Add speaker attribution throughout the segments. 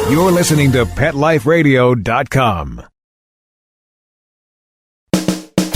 Speaker 1: You're listening to PetLifeRadio.com.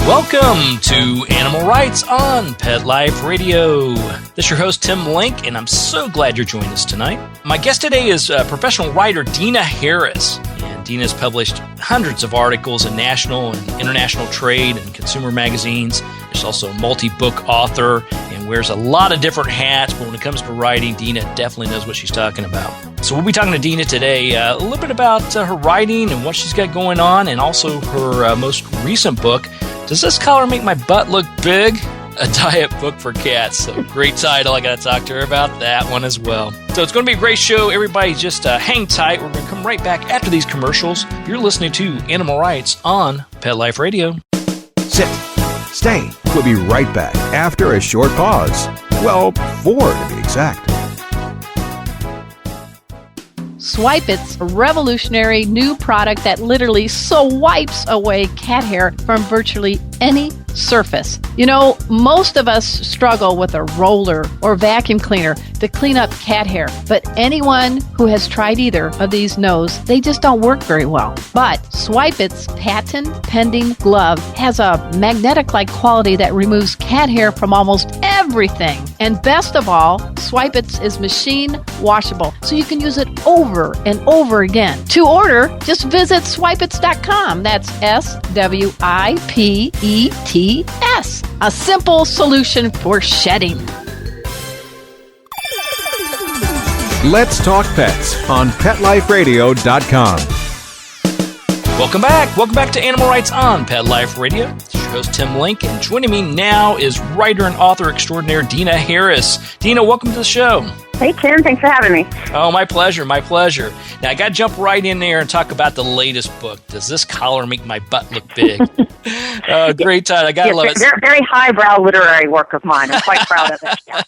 Speaker 2: Welcome to Animal Rights on Pet Life Radio. This is your host, Tim Link, and I'm so glad you're joining us tonight. My guest today is professional writer Dena Harris. And Dena has published hundreds of articles in national and international trade and consumer magazines. She's also a multi-book author and wears a lot of different hats, but when it comes to writing, Dena definitely knows what she's talking about. So we'll be talking to Dena today a little bit about her writing and what she's got going on, and also her most recent book, Does This Collar Make My Butt Look Big? A diet book for cats. So great title. I got to talk to her about that one as well. So it's going to be a great show. Everybody just hang tight. We're going to come right back after these commercials. You're listening to Animal Rights on Pet Life Radio.
Speaker 1: Sit. Stay. We'll be right back after a short pause. Well, 4 to be exact.
Speaker 3: Swipe It's a revolutionary new product that literally wipes away cat hair from virtually any surface. You know, most of us struggle with a roller or vacuum cleaner to clean up cat hair, but anyone who has tried either of these knows they just don't work very well. But Swipe It's patent-pending glove has a magnetic-like quality that removes cat hair from almost everything. And best of all, Swipe It's is machine washable, so you can use it over and over again. To order, just visit swipeits.com. That's SWIPETS. A simple solution for shedding.
Speaker 1: Let's talk pets on PetLifeRadio.com.
Speaker 2: Welcome back. Welcome back to Animal Rights on Pet Life Radio. This is your host, Tim Link, and joining me now is writer and author extraordinaire Dena Harris. Dena, welcome to the show.
Speaker 4: Hey, Tim. Thanks for having me.
Speaker 2: Oh, my pleasure. My pleasure. Now, I got to jump right in there and talk about the latest book. Does This Collar Make My Butt Look Big? Great title. I got to love it.
Speaker 4: Very highbrow literary work of mine. I'm quite proud of it. Yeah,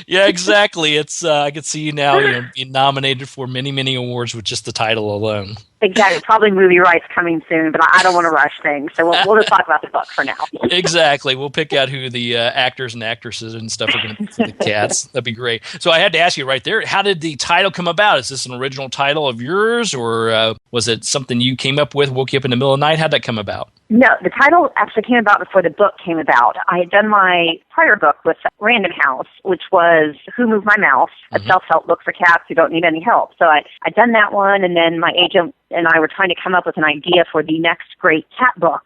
Speaker 2: yeah, exactly. It's I can see you now being nominated for many, many awards with just the title alone.
Speaker 4: Exactly. Probably movie rights coming soon, but I don't want to rush things. So we'll just talk about the book for now.
Speaker 2: Exactly. We'll pick out who the actors and actresses and stuff are going to be for the cats. That'd be great. So I had to ask you right there, how did the title come about? Is this an original title of yours, or was it something you came up with, woke you up in the middle of the night? How'd that come about?
Speaker 4: No, the title actually came about before the book came about. I had done my prior book with Random House, which was Who Moved My Mouse, a self-help book for cats who don't need any help. So I'd done that one, and then my agent and I were trying to come up with an idea for the next great cat book,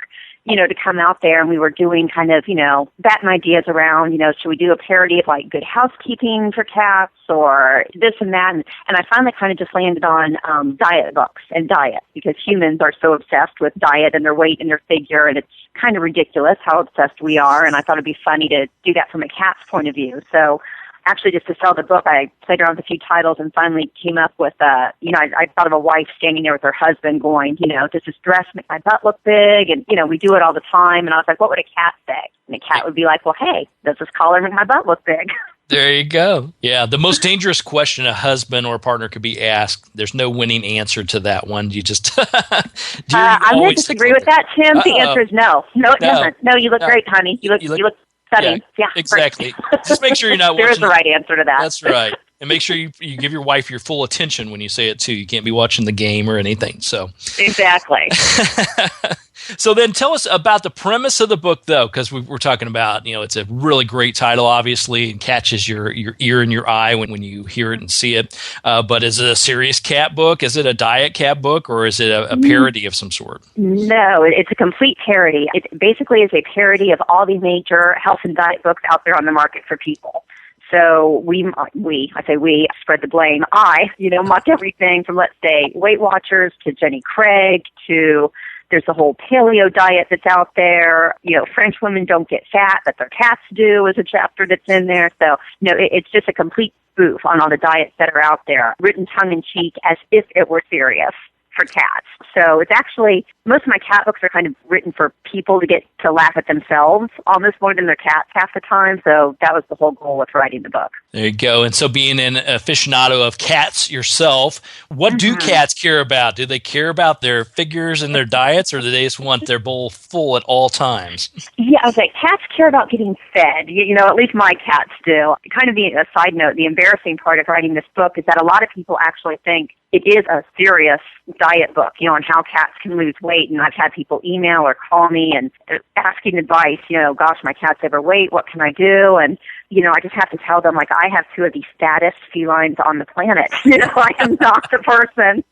Speaker 4: to come out there, and we were doing kind of, batting ideas around, should we do a parody of like Good Housekeeping for cats or this and that? And I finally kind of just landed on diet books and diet, because humans are so obsessed with diet and their weight and their figure, and it's kind of ridiculous how obsessed we are. And I thought it'd be funny to do that from a cat's point of view. So actually, just to sell the book, I played around with a few titles and finally came up with, I thought of a wife standing there with her husband going, does this dress make my butt look big? And, we do it all the time. And I was like, what would a cat say? And the cat would be like, well, hey, does this collar make my butt look big?
Speaker 2: There you go. Yeah, the most dangerous question a husband or a partner could be asked. There's no winning answer to that one. You just
Speaker 4: I'm going to disagree with that, Tim. The answer is no. No, it doesn't. No, you look great, honey. You look stunning. Yeah,
Speaker 2: exactly. Just make sure you're not
Speaker 4: There is the right answer to that.
Speaker 2: That's right. And make sure you give your wife your full attention when you say it, too. You can't be watching the game or anything. So
Speaker 4: exactly.
Speaker 2: So then tell us about the premise of the book, though, because we're talking about, it's a really great title, obviously, and catches your ear and your eye when you hear it and see it. But is it a serious cat book? Is it a diet cat book? Or is it a parody of some sort?
Speaker 4: No, it's a complete parody. It basically is a parody of all the major health and diet books out there on the market for people. So I spread the blame. Mocked everything from, let's say, Weight Watchers to Jenny Craig to there's the whole paleo diet that's out there. French women don't get fat, but their cats do is a chapter that's in there. So, it's just a complete spoof on all the diets that are out there, written tongue-in-cheek as if it were serious. for cats. So it's actually, most of my cat books are kind of written for people to get to laugh at themselves almost more than their cats half the time. So that was the whole goal with writing the book.
Speaker 2: There you go. And so being an aficionado of cats yourself, what do cats care about? Do they care about their figures and their diets, or do they just want their bowl full at all times?
Speaker 4: Yeah, I was like, cats care about getting fed. You know, at least my cats do. Kind of a side note, the embarrassing part of writing this book is that a lot of people actually think it is a serious diet book, you know, on how cats can lose weight. And I've had people email or call me and asking advice, you know, gosh, my cat's overweight, what can I do? And, you know, I just have to tell them, like, I have two of the fattest felines on the planet. You know, I am not the person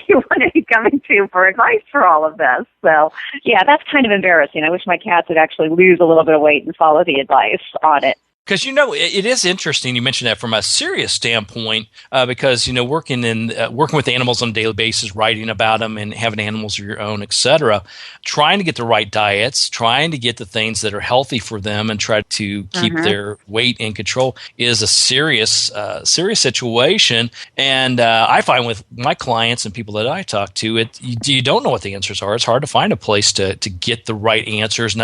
Speaker 4: you want to be coming to for advice for all of this. So, yeah, that's kind of embarrassing. I wish my cats would actually lose a little bit of weight and follow the advice on it.
Speaker 2: Because, you know, it is interesting you mentioned that from a serious standpoint, because, you know, working with animals on a daily basis, writing about them and having animals of your own, et cetera, trying to get the right diets, trying to get the things that are healthy for them and try to keep their weight in control is a serious situation. And I find with my clients and people that I talk to, you don't know what the answers are. It's hard to find a place to get the right answers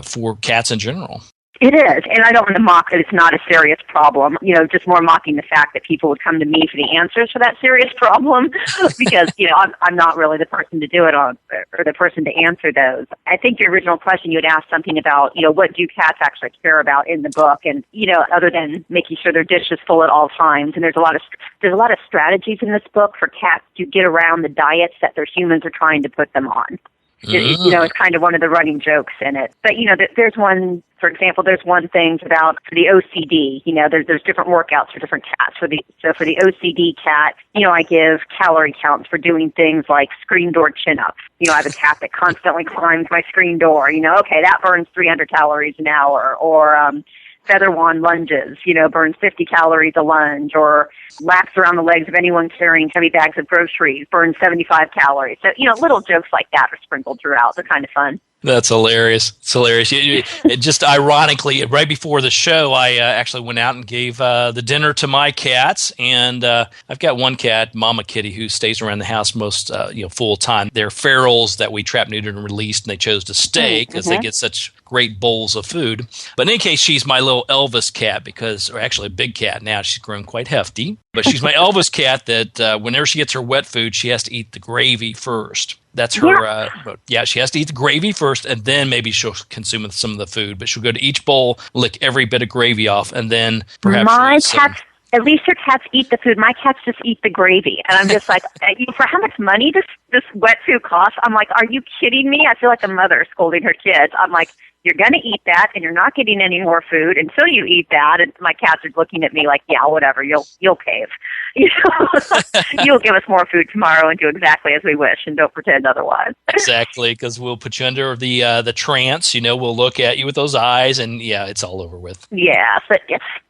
Speaker 2: for cats in general.
Speaker 4: It is, and I don't want to mock that it's not a serious problem, you know, just more mocking the fact that people would come to me for the answers for that serious problem because, you know, I'm not really the person to do it on or the person to answer those. I think your original question, you had asked something about, you know, what do cats actually care about in the book? And, you know, other than making sure their dish is full at all times. And there's a lot of strategies in this book for cats to get around the diets that their humans are trying to put them on. You know, it's kind of one of the running jokes in it. But, you know, there's one, for example, there's one thing about for the OCD, you know, there's different workouts for different cats. For the OCD cat, you know, I give calorie counts for doing things like screen door chin-ups. You know, I have a cat that constantly climbs my screen door. You know, okay, that burns 300 calories an hour. Or feather wand lunges, you know, burns 50 calories a lunge, or laps around the legs of anyone carrying heavy bags of groceries, burns 75 calories. So, you know, little jokes like that are sprinkled throughout. They're kind of fun.
Speaker 2: That's hilarious. It's hilarious. It just ironically, right before the show, I actually went out and gave the dinner to my cats. And I've got one cat, Mama Kitty, who stays around the house most full time. They're ferals that we trap, neutered, and released, and they chose to stay because they get such great bowls of food. But in any case, she's my little Elvis cat or actually a big cat now. She's grown quite hefty. But she's my Elvis cat that whenever she gets her wet food, she has to eat the gravy first. That's her, she has to eat the gravy first, and then maybe she'll consume some of the food. But she'll go to each bowl, lick every bit of gravy off, and then perhaps
Speaker 4: at least your cats eat the food. My cats just eat the gravy. And I'm just like, for how much money does this wet food cost? I'm like, are you kidding me? I feel like a mother scolding her kids. I'm like, you're going to eat that, and you're not getting any more food until you eat that. And my cats are looking at me like, yeah, whatever, you'll cave. You know, you'll give us more food tomorrow and do exactly as we wish, and don't pretend otherwise.
Speaker 2: Exactly, because we'll put you under the trance. You know, we'll look at you with those eyes, and yeah, it's all over with.
Speaker 4: Yeah, but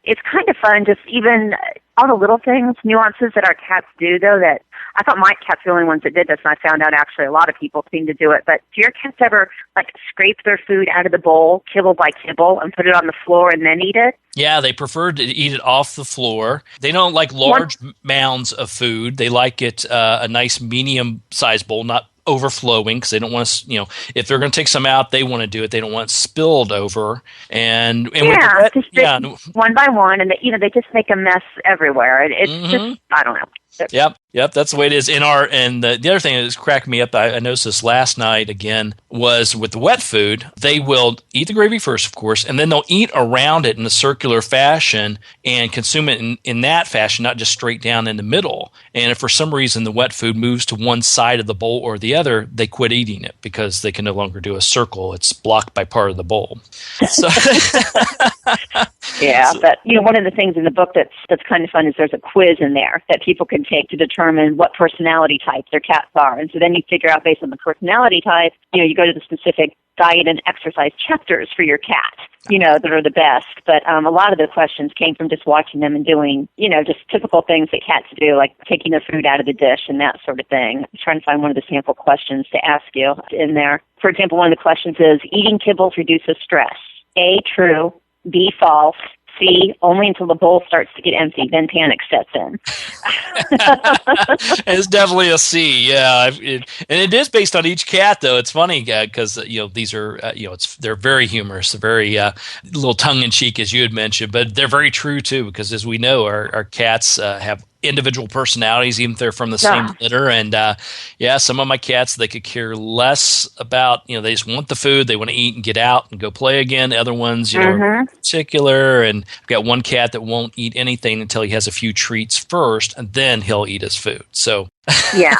Speaker 4: it's kind of fun, just even all the little things, nuances that our cats do, though, that I thought my cats were the only ones that did this, and I found out actually a lot of people seem to do it. But do your cats ever, like, scrape their food out of the bowl, kibble by kibble, and put it on the floor and then eat it?
Speaker 2: Yeah, they prefer to eat it off the floor. They don't like large mounds of food. They like it a nice medium-sized bowl, not overflowing, because they don't want to, if they're going to take some out, they want to do it. They don't want it spilled over. And
Speaker 4: just one by one, and they just make a mess everywhere. It's just, I don't know.
Speaker 2: Yep, that's the way it is. The other thing that cracked me up, I noticed this last night again, was with the wet food, they will eat the gravy first, of course, and then they'll eat around it in a circular fashion and consume it in that fashion, not just straight down in the middle. And if for some reason the wet food moves to one side of the bowl or the other, they quit eating it because they can no longer do a circle. It's blocked by part of the bowl. So
Speaker 4: but one of the things in the book that's kind of fun is there's a quiz in there that people can take to determine what personality type their cats are. And so then you figure out based on the personality type, you go to the specific diet and exercise chapters for your cat, that are the best. But a lot of the questions came from just watching them and doing, just typical things that cats do, like taking their food out of the dish and that sort of thing. I'm trying to find one of the sample questions to ask you in there. For example, one of the questions is, eating kibbles reduces stress. A, true. B, false. C, only until the bowl starts to get empty, then panic sets in.
Speaker 2: It's definitely a C, yeah. And it is based on each cat, though. It's funny because these are they're very humorous, very little tongue in cheek, as you had mentioned, but they're very true too. Because as we know, our cats have individual personalities, even if they're from the same litter. And some of my cats, they could care less about, they just want the food, they want to eat and get out and go play again. Other ones, are particular. And I've got one cat that won't eat anything until he has a few treats first, and then he'll eat his food. So
Speaker 4: yeah,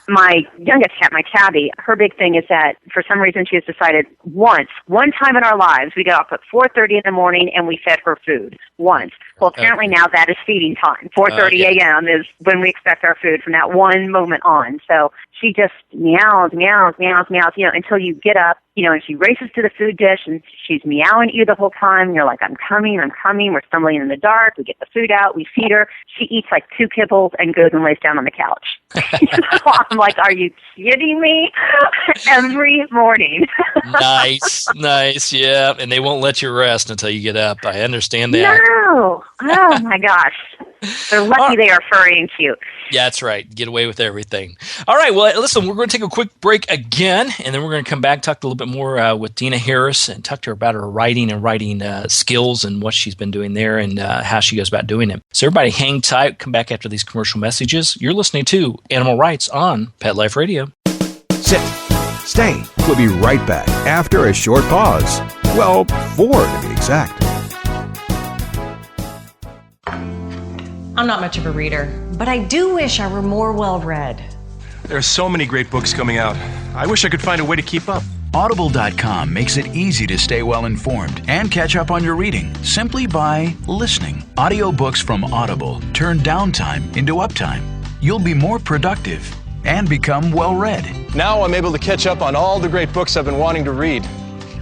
Speaker 4: my youngest cat, my Tabby, her big thing is that for some reason she has decided one time in our lives, we got up at 4:30 in the morning and we fed her food once. Well, apparently now that is feeding time. 4:30 a.m. is when we expect our food from that one moment on. So she just meows, until you get up, and she races to the food dish and she's meowing at you the whole time. You're like, I'm coming. We're stumbling in the dark. We get the food out. We feed her. She eats like 2 kibbles and goes and lays down on the couch. I'm like, are you kidding me? Every morning.
Speaker 2: Nice, yeah. And they won't let you rest until you get up. I understand that.
Speaker 4: No. Oh, my gosh. They're lucky they are furry and cute.
Speaker 2: Yeah, that's right. Get away with everything. All right, well, listen, we're going to take a quick break again, and then we're going to come back, talk a little bit more with Dena Harris, and talk to her about her writing skills and what she's been doing there and how she goes about doing it. So everybody hang tight. Come back after these commercial messages. You're listening to Animal Rights on Pet Life Radio.
Speaker 1: Sit. Stay. We'll be right back after a short pause. Well, 4 to be exact.
Speaker 5: I'm not much of a reader, but I do wish I were more well-read.
Speaker 6: There are so many great books coming out. I wish I could find a way to keep up.
Speaker 7: Audible.com makes it easy to stay well-informed and catch up on your reading simply by listening. Audiobooks from Audible turn downtime into uptime. You'll be more productive and become well-read.
Speaker 6: Now I'm able to catch up on all the great books I've been wanting to read.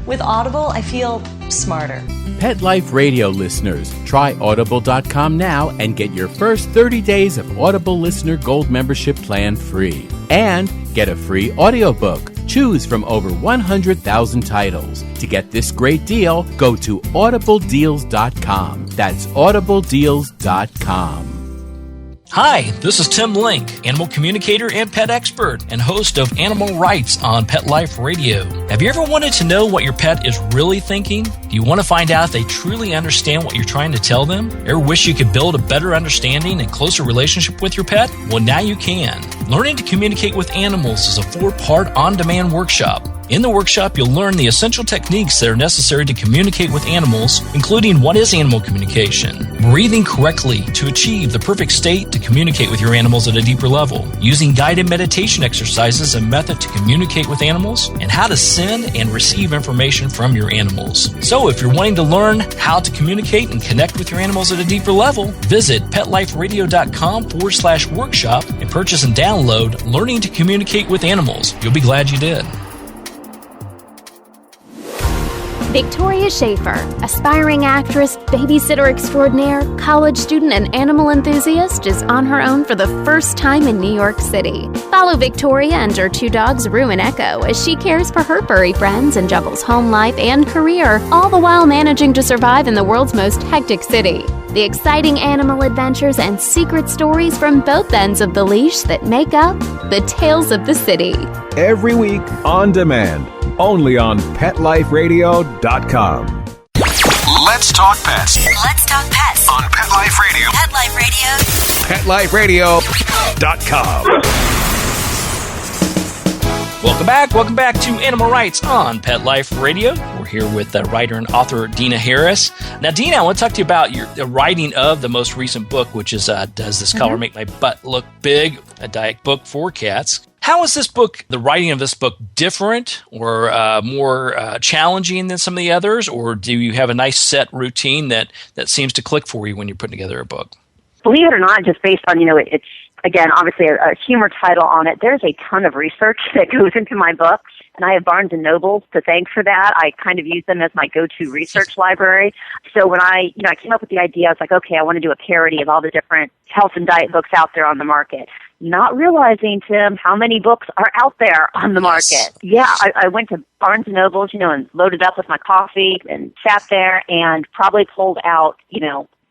Speaker 5: With Audible, I feel smarter.
Speaker 8: Pet Life Radio listeners, try Audible.com now and get your first 30 days of Audible Listener Gold membership plan free. And get a free audiobook. Choose from over 100,000 titles. To get this great deal, go to audibledeals.com. That's audibledeals.com.
Speaker 2: Hi, this is Tim Link, animal communicator and pet expert and host of Animal Rights on Pet Life Radio. Have you ever wanted to know what your pet is really thinking? Do you want to find out if they truly understand what you're trying to tell them? Ever wish you could build a better understanding and closer relationship with your pet? Well, now you can. Learning to Communicate with Animals is a 4-part on-demand workshop. In the workshop, you'll learn the essential techniques that are necessary to communicate with animals, including what is animal communication, breathing correctly to achieve the perfect state to communicate with your animals at a deeper level, using guided meditation exercises and method to communicate with animals, and how to send and receive information from your animals. So if you're wanting to learn how to communicate and connect with your animals at a deeper level, visit petliferadio.com/workshop and purchase and download Learning to Communicate with Animals. You'll be glad you did.
Speaker 9: Victoria Schaefer, aspiring actress, babysitter extraordinaire, college student, and animal enthusiast, is on her own for the first time in New York City. Follow Victoria and her 2 dogs, Rue and Echo, as she cares for her furry friends and juggles home life and career, all the while managing to survive in the world's most hectic city. The exciting animal adventures and secret stories from both ends of the leash that make up the Tales of the City.
Speaker 1: Every week on demand, only on PetLifeRadio.com.
Speaker 7: Let's talk pets.
Speaker 10: Let's talk pets
Speaker 7: On Pet Life Radio.
Speaker 10: Pet Life Radio.
Speaker 1: PetLifeRadio.com.
Speaker 2: Welcome back to Animal Rights on Pet Life Radio. We're here with writer and author Dena Harris. Now, Dena, I want to talk to you about the writing of the most recent book, which is Does This Collar Make My Butt Look Big? A diet book for cats. How is this book, the writing of this book, different or more challenging than some of the others? Or do you have a nice set routine that seems to click for you when you're putting together a book?
Speaker 4: Believe it or not, just based on, it's, again, obviously a humor title on it, there's a ton of research that goes into my books. And I have Barnes & Nobles to thank for that. I kind of use them as my go-to research library. So when I came up with the idea, I was like, okay, I want to do a parody of all the different health and diet books out there on the market. Not realizing, Tim, how many books are out there on the market. Yeah, I went to Barnes & Nobles, and loaded up with my coffee and sat there and probably pulled out,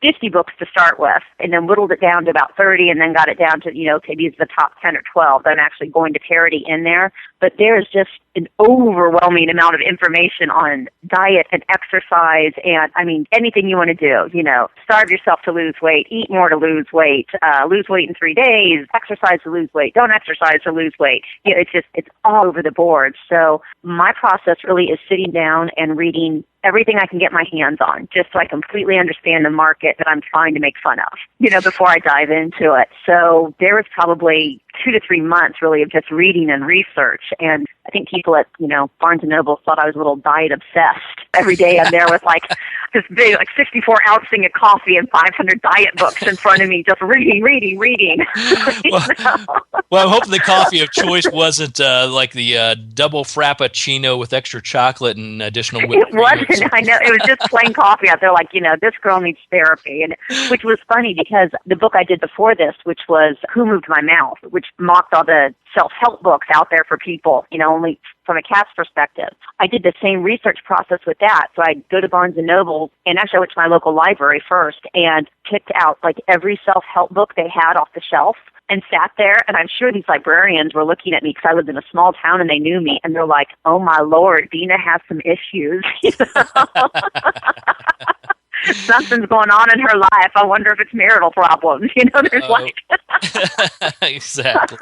Speaker 4: 50 books to start with, and then whittled it down to about 30, and then got it down to, okay, these are the top 10 or 12. I'm actually going to parody in there. But there's just an overwhelming amount of information on diet and exercise and, anything you want to do. Starve yourself to lose weight, eat more to lose weight in 3 days, exercise to lose weight, don't exercise to lose weight. It's all over the board. So my process really is sitting down and reading everything I can get my hands on, just so I completely understand the market that I'm trying to make fun of, before I dive into it. So there was probably 2 to 3 months really of just reading and research. And I think people at, Barnes & Noble thought I was a little diet obsessed. Every day I'm there with this big 64-ounce thing of coffee and 500 diet books in front of me, just reading.
Speaker 2: Well, I'm hoping the coffee of choice wasn't like the double frappuccino with extra chocolate and additional whipped cream.
Speaker 4: It wasn't. I know. It was just plain coffee out there, this girl needs therapy. And which was funny because the book I did before this, which was Who Moved My Mouth, which mocked all the self-help books out there for people, only from a cat's perspective. I did the same research process with that. So I'd go to Barnes & Noble, and actually I went to my local library first and picked out every self-help book they had off the shelf and sat there. And I'm sure these librarians were looking at me because I lived in a small town and they knew me. And they're like, oh, my Lord, Dena has some issues. Something's going on in her life. I wonder if it's marital problems. There's
Speaker 2: Exactly.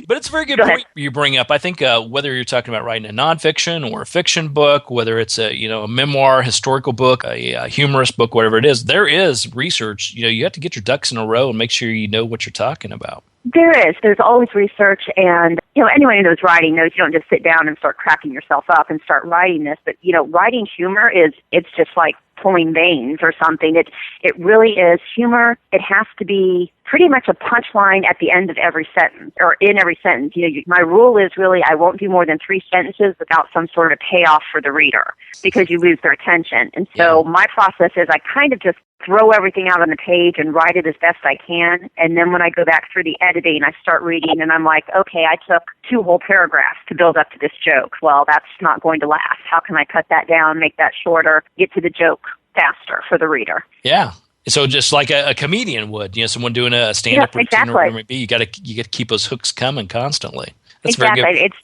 Speaker 2: But it's a very good point you bring up. I think whether you're talking about writing a nonfiction or a fiction book, whether it's a memoir, historical book, a humorous book, whatever it is, there is research. You have to get your ducks in a row and make sure you know what you're talking about.
Speaker 4: There is. There's always research, and anyone who knows writing knows you don't just sit down and start cracking yourself up and start writing this. But writing humor it's just like pulling veins or something. It really is humor. It has to be pretty much a punchline at the end of every sentence or in every sentence. My rule is really I won't do more than 3 sentences without some sort of payoff for the reader because you lose their attention. And so my process is I kind of just throw everything out on the page and write it as best I can. And then when I go back through the editing, I start reading and I'm like, okay, I took 2 whole paragraphs to build up to this joke. Well, that's not going to last. How can I cut that down, make that shorter, get to the joke faster for the reader?
Speaker 2: Yeah. So just like a comedian would, someone doing a stand-up routine or whatever it may be, you got to keep those hooks coming constantly. That's
Speaker 4: exactly.
Speaker 2: Very good.
Speaker 4: It's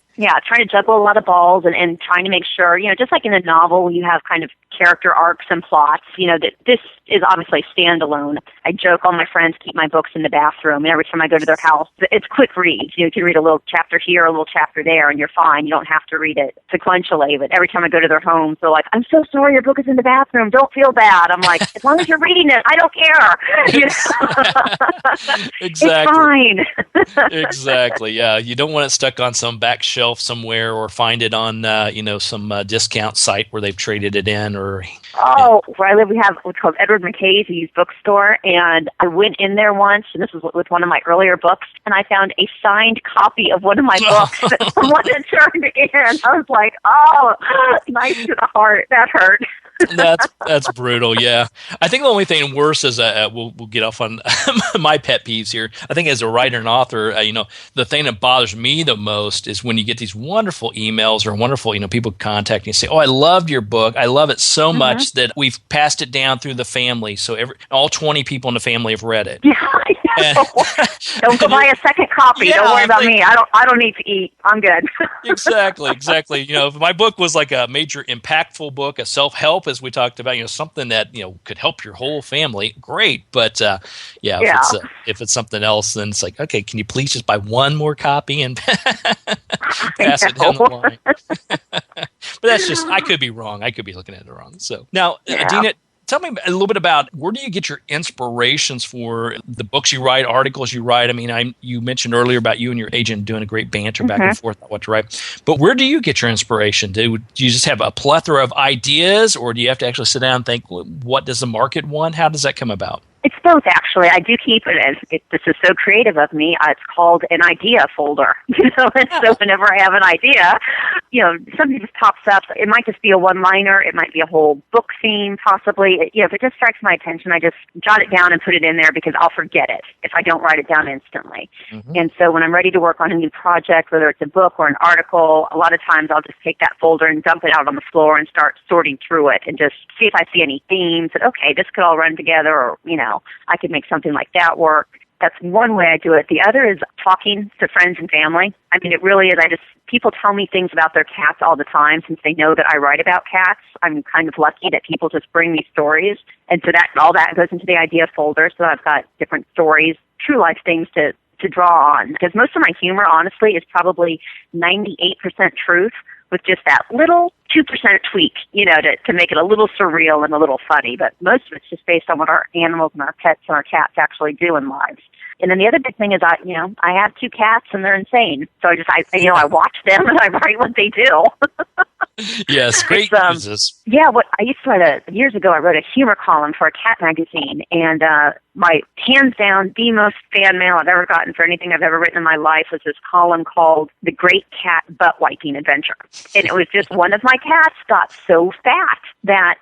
Speaker 4: trying to juggle a lot of balls and trying to make sure, just like in a novel, you have kind of character arcs and plots, that this is obviously standalone. I joke, all my friends keep my books in the bathroom, and every time I go to their house, it's quick reads. You can read a little chapter here, a little chapter there, and you're fine. You don't have to read it sequentially, but every time I go to their homes, they're like, I'm so sorry your book is in the bathroom. Don't feel bad. I'm like, as long as you're reading it, I don't care.
Speaker 2: Exactly.
Speaker 4: It's fine.
Speaker 2: Exactly, yeah. You don't want it stuck on some back shelf somewhere or find it on, some discount site where they've traded it in or...
Speaker 4: Where I live, we have what's called Edward McKay's bookstore, and I went in there once, and this was with one of my earlier books, and I found a signed copy of one of my books that someone had turned in. I was like, nice to the heart. That hurt.
Speaker 2: That's brutal, yeah. I think the only thing worse is we'll get off on my pet peeves here. I think as a writer and author, the thing that bothers me the most is when you get these wonderful emails or wonderful, people contact you and say, "Oh, I loved your book. I love it so much that we've passed it down through the family. So all 20 people in the family have read it."
Speaker 4: Yeah, I know. Don't go buy a second copy.
Speaker 2: Yeah,
Speaker 4: don't worry about me. I don't need to eat. I'm good.
Speaker 2: Exactly. If my book was like a major impactful book, a self-help, as we talked about, something that could help your whole family, great. But if it's something else, then it's like, okay, can you please just buy one more copy and pass it down the line? But that's just, I could be wrong. I could be looking at it wrong. So now, Dena, tell me a little bit about where do you get your inspirations for the books you write, articles you write? I mean, you mentioned earlier about you and your agent doing a great banter back and forth about what to write. But where do you get your inspiration? Do you just have a plethora of ideas, or do you have to actually sit down and think, what does the market want? How does that come about?
Speaker 4: It's both, actually. I do keep it as, this is so creative of me, it's called an idea folder. And so whenever I have an idea, something just pops up. It might just be a one-liner. It might be a whole book theme, possibly. If it just strikes my attention, I just jot it down and put it in there because I'll forget it if I don't write it down instantly. Mm-hmm. And so when I'm ready to work on a new project, whether it's a book or an article, a lot of times I'll just take that folder and dump it out on the floor and start sorting through it and just see if I see any themes that, okay, this could all run together, or, I could make something like that work. That's one way I do it. The other is talking to friends and family. I mean, it really is. People tell me things about their cats all the time since they know that I write about cats. I'm kind of lucky that people just bring me stories. And so all that goes into the idea folder. So I've got different stories, true life things to draw on. Because most of my humor, honestly, is probably 98% truth, with just that little 2% tweak, to make it a little surreal and a little funny. But most of it's just based on what our animals and our pets and our cats actually do in lives. And then the other big thing is, I have 2 cats and they're insane. So I watch them and I write what they do.
Speaker 2: Yes, great uses.
Speaker 4: Yeah, years ago, I wrote a humor column for a cat magazine, and my hands down, the most fan mail I've ever gotten for anything I've ever written in my life was this column called The Great Cat Butt Wiping Adventure. And it was just one of my cats got so fat that,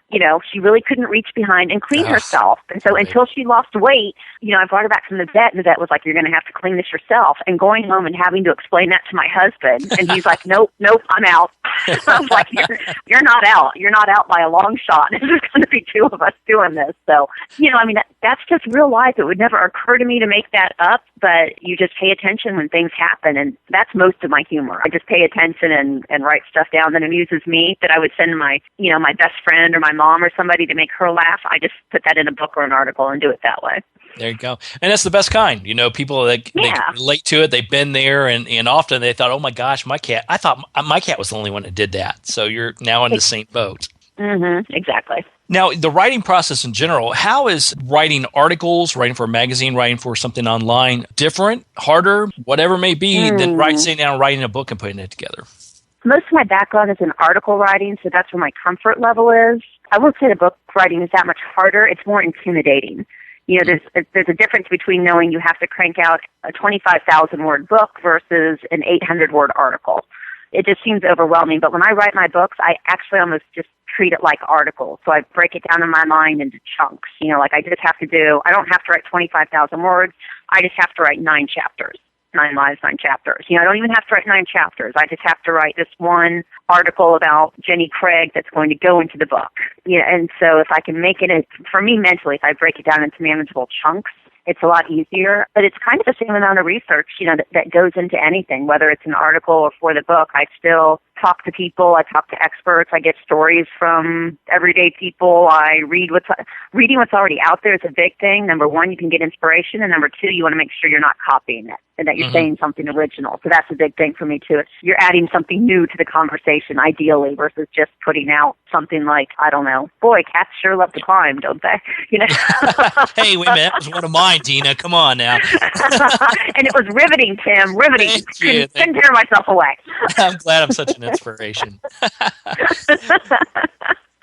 Speaker 4: she really couldn't reach behind and clean herself. And so until she lost weight, I brought her back from the vet, and the vet was like, you're going to have to clean this yourself. And going home and having to explain that to my husband, and he's like, nope, I'm out. I was like, you're not out. You're not out by a long shot. There's going to be 2 of us doing this. So, that's just real life. It would never occur to me to make that up, but you just pay attention when things happen, and that's most of my humor. I just pay attention and write stuff down that amuses me, that I would send my best friend or my mom or somebody to make her laugh. I just put that in a book or an article and do it that way.
Speaker 2: There you go. And that's the best kind. People they relate to it. They've been there, and often they thought, oh my gosh, I thought my cat was the only one that did that. So you're now in the same boat.
Speaker 4: Mm-hmm, exactly.
Speaker 2: Now, the writing process in general, how is writing articles, writing for a magazine, writing for something online different, harder, whatever it may be, than sitting down and writing a book and putting it together?
Speaker 4: Most of my background is in article writing, so that's where my comfort level is. I won't say the book writing is that much harder. It's more intimidating. There's a difference between knowing you have to crank out a 25,000-word book versus an 800-word article. It just seems overwhelming. But when I write my books, I actually almost just treat it like articles. So I break it down in my mind into chunks. I don't have to write 25,000 words. I just have to write 9 chapters. 9 lives, 9 chapters. I don't even have to write 9 chapters. I just have to write this one article about Jenny Craig that's going to go into the book. And so if I can make it, for me mentally, if I break it down into manageable chunks, it's a lot easier. But it's kind of the same amount of research, that goes into anything, whether it's an article or for the book. I still talk to people. I talk to experts. I get stories from everyday people. I reading what's already out there is a big thing. Number 1, you can get inspiration, and number 2, you want to make sure you're not copying it and that you're saying something original. So that's a big thing for me too. You're adding something new to the conversation, ideally, versus just putting out something like, I don't know, boy, cats sure love to climb, don't they?
Speaker 2: Hey, wait a minute, that was one of mine, Dena. Come on now.
Speaker 4: And it was riveting, Tim. Riveting. Couldn't tear myself away.
Speaker 2: I'm glad I'm such an inspiration.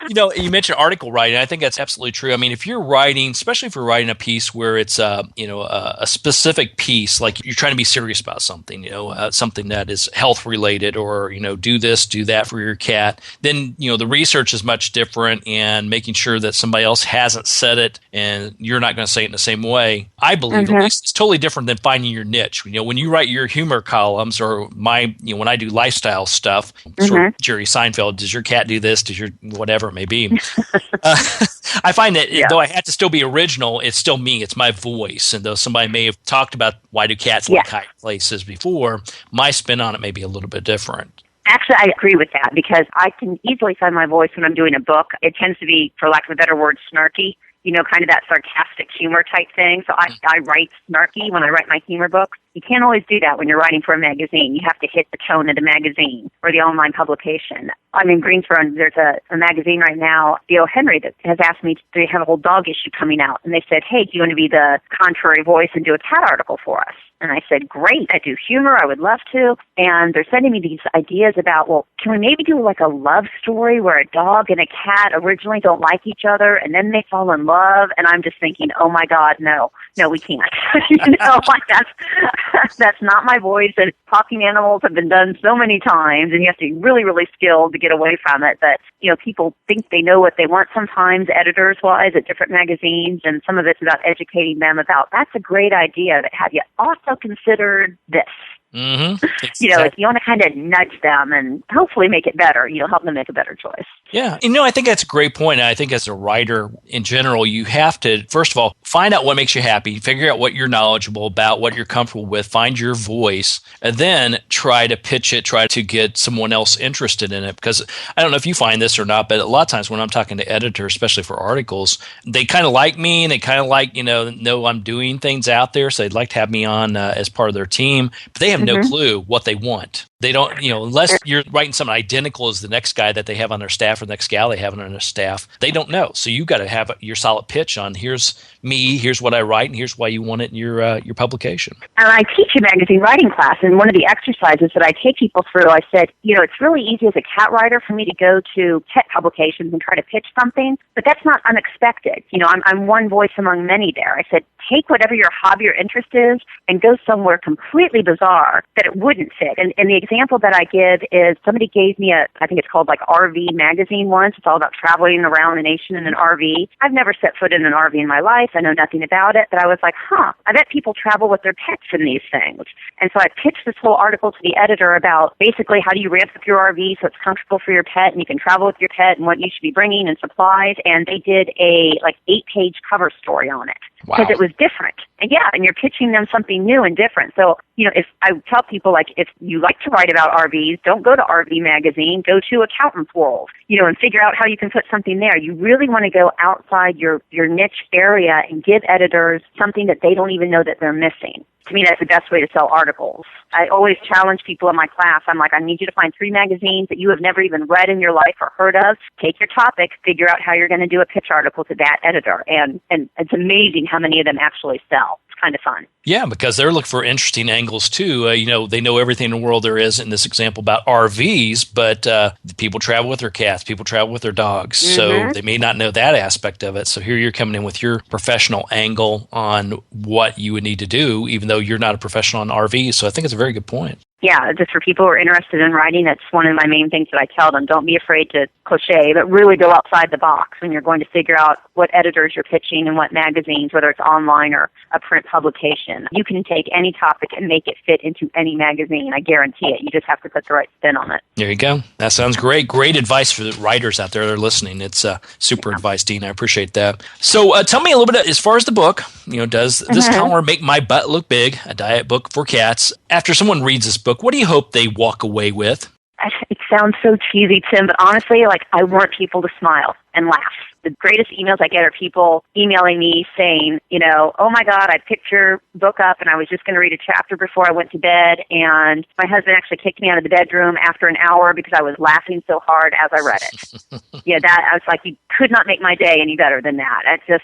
Speaker 2: You mentioned article writing. I think that's absolutely true. I mean, if you're writing, especially if you're writing a piece where it's a specific piece, like you're trying to be serious about something, something that is health related, or do this, do that for your cat, then the research is much different, and making sure that somebody else hasn't said it and you're not going to say it in the same way. I believe at least it's totally different than finding your niche. When you write your humor columns, or when I do lifestyle stuff, sort of Jerry Seinfeld, does your cat do this? Does your whatever may be. I find that though I have to still be original, it's still me. It's my voice. And though somebody may have talked about why do cats like high places before, my spin on it may be a little bit different.
Speaker 4: Actually, I agree with that, because I can easily find my voice when I'm doing a book. It tends to be, for lack of a better word, snarky. Kind of that sarcastic humor type thing. So I write snarky when I write my humor books. You can't always do that when you're writing for a magazine. You have to hit the tone of the magazine or the online publication. I'm in Greensboro, and there's a magazine right now, Theo Henry, that has asked me, they have a whole dog issue coming out. And they said, hey, do you want to be the contrary voice and do a cat article for us? And I said, great, I do humor, I would love to. And they're sending me these ideas about, well, can we maybe do like a love story where a dog and a cat originally don't like each other and then they fall in love? And I'm just thinking, oh my God, no, we can't. Like that's not my voice. And talking animals have been done so many times, and you have to be really, really skilled to get away from it. But, people think they know what they want sometimes, editors-wise, at different magazines, and some of it's about educating them about, that's a great idea, but have you also considered this?
Speaker 2: Mm-hmm.
Speaker 4: Exactly. You want to kind of nudge them and hopefully make it better, help them make a better choice.
Speaker 2: Yeah. I think that's a great point. I think as a writer in general, you have to, first of all, find out what makes you happy, figure out what you're knowledgeable about, what you're comfortable with, find your voice, and then try to pitch it, try to get someone else interested in it. Because I don't know if you find this or not, but a lot of times when I'm talking to editors, especially for articles, they kind of like me and they kind of like, know I'm doing things out there. So they'd like to have me on as part of their team, but they have no clue what they want. They don't, unless you're writing something identical as the next guy that they have on their staff or the next gal they have on their staff, they don't know. So you got to have your solid pitch on, here's me, here's what I write, and here's why you want it in your publication.
Speaker 4: And I teach a magazine writing class, and one of the exercises that I take people through, I said, it's really easy as a cat writer for me to go to pet publications and try to pitch something, but that's not unexpected. I'm one voice among many there. I said, take whatever your hobby or interest is and go somewhere completely bizarre that it wouldn't fit. And the example that I give is somebody gave me I think it's called like RV magazine once. It's all about traveling around the nation in an RV. I've never set foot in an RV in my life. I know nothing about it, but I was like, I bet people travel with their pets in these things. And so I pitched this whole article to the editor about basically how do you ramp up your RV so it's comfortable for your pet and you can travel with your pet and what you should be bringing and supplies. And they did a 8-page cover story on it. Because it was different. And you're pitching them something new and different. So, if I tell people, if you like to write about RVs, don't go to RV magazine, go to Accountant's World, and figure out how you can put something there. You really want to go outside your niche area and give editors something that they don't even know that they're missing. To me, that's the best way to sell articles. I always challenge people in my class. I'm like, I need you to find 3 magazines that you have never even read in your life or heard of. Take your topic, figure out how you're going to do a pitch article to that editor. And it's amazing how many of them actually sell. It's kind of fun.
Speaker 2: Yeah, because they're looking for interesting angles too. They know everything in the world there is in this example about RVs, but people travel with their cats, people travel with their dogs, so they may not know that aspect of it. So here you're coming in with your professional angle on what you would need to do, even though you're not a professional on RVs. So I think it's a very good point.
Speaker 4: Yeah, just for people who are interested in writing, that's one of my main things that I tell them. Don't be afraid to cliche, but really go outside the box when you're going to figure out what editors you're pitching and what magazines, whether it's online or a print publication. You can take any topic and make it fit into any magazine. I guarantee it. You just have to put the right spin on it.
Speaker 2: There you go. That sounds great. Great advice for the writers out there that are listening. It's super advice, Dena. I appreciate that. So tell me a little bit as far as the book. Does this color make my butt look big? A diet book for cats. After someone reads this book, what do you hope they walk away with?
Speaker 4: It sounds so cheesy, Tim, but honestly, I want people to smile and laugh. The greatest emails I get are people emailing me saying, oh my God, I picked your book up and I was just going to read a chapter before I went to bed, and my husband actually kicked me out of the bedroom after an hour because I was laughing so hard as I read it. I was like, you could not make my day any better than that. It's a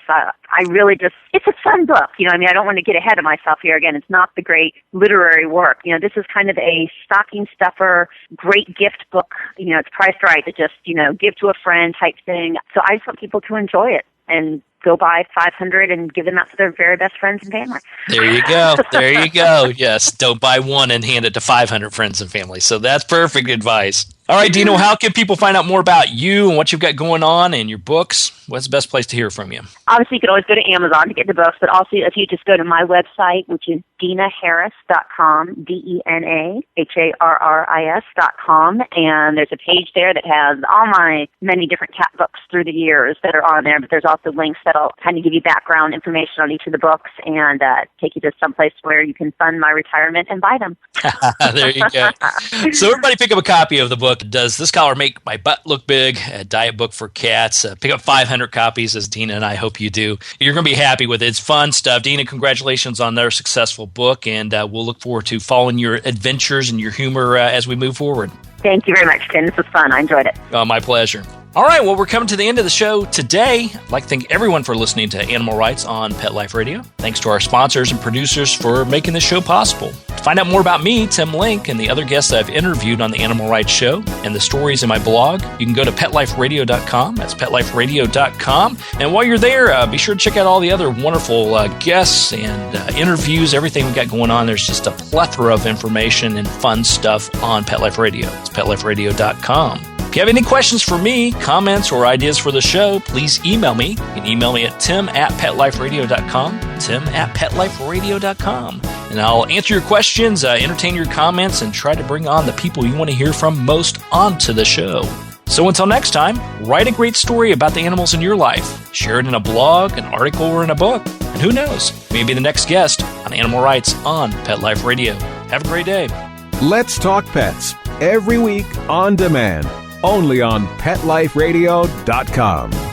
Speaker 4: fun book. I don't want to get ahead of myself here. Again, it's not the great literary work. This is kind of a stocking stuffer, great gift book. It's priced right to just, give to a friend type thing. So I just want people to enjoy it and go buy 500 and give them out to their very best friends and family.
Speaker 2: There you go. There you go. Yes, don't buy one and hand it to 500 friends and family. So that's perfect advice. All right, Dena, how can people find out more about you and what you've got going on and your books? What's the best place to hear from you?
Speaker 4: Obviously, you can always go to Amazon to get the books, but also if you just go to my website, which is denaharris.com, DenaHarris.com, and there's a page there that has all my many different cat books through the years that are on there, but there's also links that'll kind of give you background information on each of the books and take you to someplace where you can fund my retirement and buy them.
Speaker 2: There you go. So everybody pick up a copy of the book. Does This Collar Make My Butt Look Big? A diet book for cats. Pick up 500 copies, as Dena and I hope you do. You're going to be happy with it. It's fun stuff. Dena, congratulations on their successful book, and we'll look forward to following your adventures and your humor as we move forward.
Speaker 4: Thank you very much, Tim. This was fun. I enjoyed it.
Speaker 2: Oh, my pleasure. All right, well, we're coming to the end of the show today. I'd like to thank everyone for listening to Animal Rights on Pet Life Radio. Thanks to our sponsors and producers for making this show possible. To find out more about me, Tim Link, and the other guests I've interviewed on the Animal Rights Show and the stories in my blog, you can go to PetLifeRadio.com. That's PetLifeRadio.com. And while you're there, be sure to check out all the other wonderful guests and interviews, everything we got going on. There's just a plethora of information and fun stuff on Pet Life Radio. It's PetLifeRadio.com. If you have any questions for me, comments, or ideas for the show, please email me. You can email me at tim@petliferadio.com, tim@petliferadio.com. And I'll answer your questions, entertain your comments, and try to bring on the people you want to hear from most onto the show. So until next time, write a great story about the animals in your life. Share it in a blog, an article, or in a book. And who knows, maybe the next guest on Animal Rights on Pet Life Radio. Have a great day.
Speaker 1: Let's Talk Pets, every week on demand, only on PetLifeRadio.com.